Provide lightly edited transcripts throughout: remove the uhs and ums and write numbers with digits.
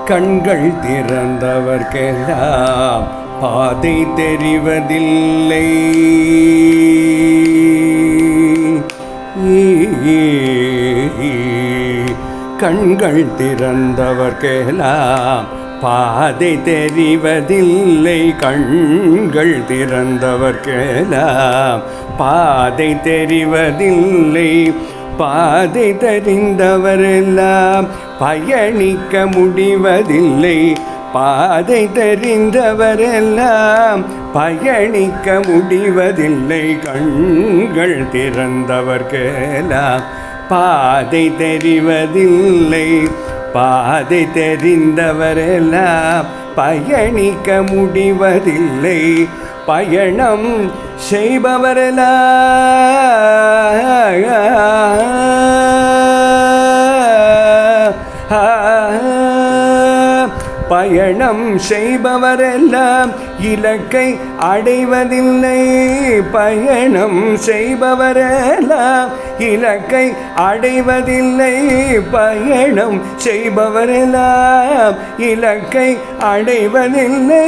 கண்கள் திறந்தவர்க்கெல்லாம் பாதை தெரிவதில்லை. கண்கள் திறந்தவர்க்கெல்லாம் பாதை தெரிவதில்லை. கண்கள் திறந்தவர்க்கெல்லாம் பாதை தெரிவதில்லை. பாதை தெரிந்தவரெல்லாம் பயணிக்க முடிவதில்லை. பாதை தெரிந்தவரெல்லாம் பயணிக்க முடிவதில்லை. கண்கள் திறந்தவர்க்கெல்லாம் பாதை தெரிவதில்லை. பாதை தெரிந்தவரெல்லாம் பயணிக்க முடிவதில்லை. பயணம் பயணம் செய்பவரெல்லாம் இலக்கை அடைவதில்லை. பயணம் செய்பவரெல்லாம் இலக்கை அடைவதில்லை. பயணம் செய்பவரெல்லாம் இலக்கை அடைவதில்லை.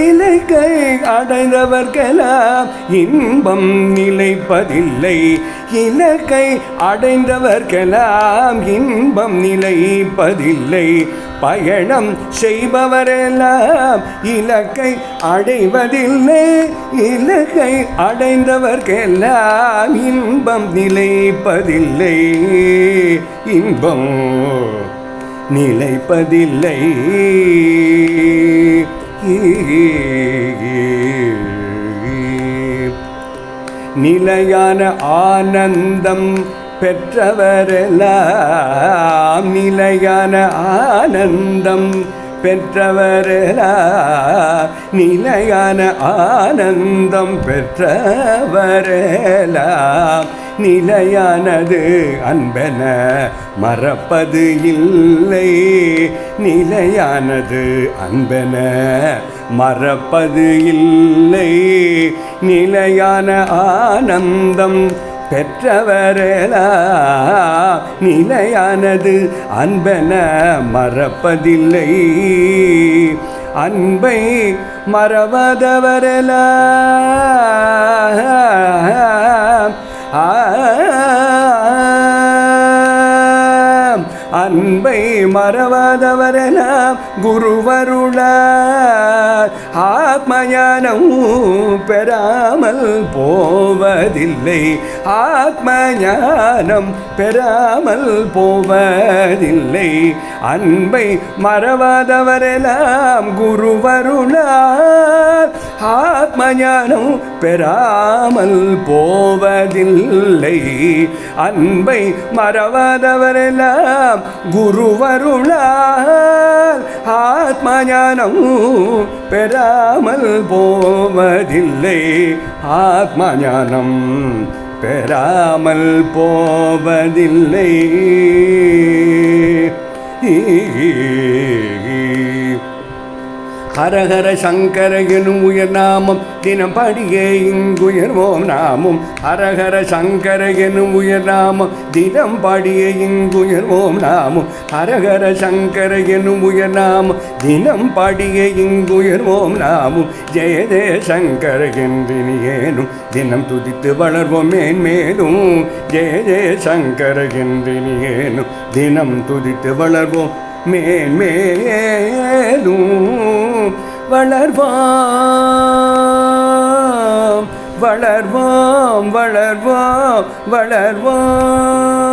இலக்கை அடைந்தவர்க்கெல்லாம் இன்பம் நிலைப்பதில்லை. இலக்கை அடைந்தவர்க்கெல்லாம் இன்பம் நிலைப்பதில்லை. பயணம் செய்பவரெல்லாம் இலக்கை அடைவதில்லை. இலக்கை அடைந்தவர்க்கெல்லாம் இன்பம் நிலைப்பதில்லை. இன்பம் நிலைப்பதில்லை. நிலையான ஆனந்தம் பெற்றவரெல்லாம் நிலையான ஆனந்தம் பெற்றவரெல்லாம் நிலையான ஆனந்தம் பெற்றவரெல்லாம் நிலையானது அன்பென மறப்பது இல்லை. நிலையானது அன்பென மறப்பது இல்லை. நிலையான ஆனந்தம் பெற்றவரெல்லாம் நிலையானது அன்பென மறப்பதில்லை. அன்பை மறவாதவரெல்லாம் அன்பை மறவாதவரெல்லாம் குருவருளார் ஆத்மஞானம் பெறாமல் போவதில்லை. ஆத்மஞானம் பெறாமல் போவதில்லை. அன்பை மறவாதவரெல்லாம் குருவருளார் ஆத்மஞானம் பெறாமல் போவதில்லை. அன்பை மறவாதவரெல்லாம் குருவருளால் ஆத்மஞானம் பெறாமல் போவதில்லை. ஆத்மஞானம் பெறாமல் போவதில்லை. ஹரஹர சங்கர எனும் உயர் நாமம் தினம் படியே இங்குயர்வோம் நாமும். ஹரஹர சங்கர எனும் உயர் நாமம் தினம் படியே இங்குயர்வோம் நாமும். ஹரஹர சங்கர எனும் உயர் நாமம் தினம் படியே இங்குயர்வோம் நாமும். ஜெய ஜெய சங்கர என்றினியேனும் தினம் துதித்து வளர்வோம் மேன்மேலும். ஜெய ஜெய சங்கர என்றினியேனும் தினம் துதித்து வளர்வோம் மேன்மேலும். வளர்வோம் வளர்வோம் வளர்வோம் வளர்வோம்.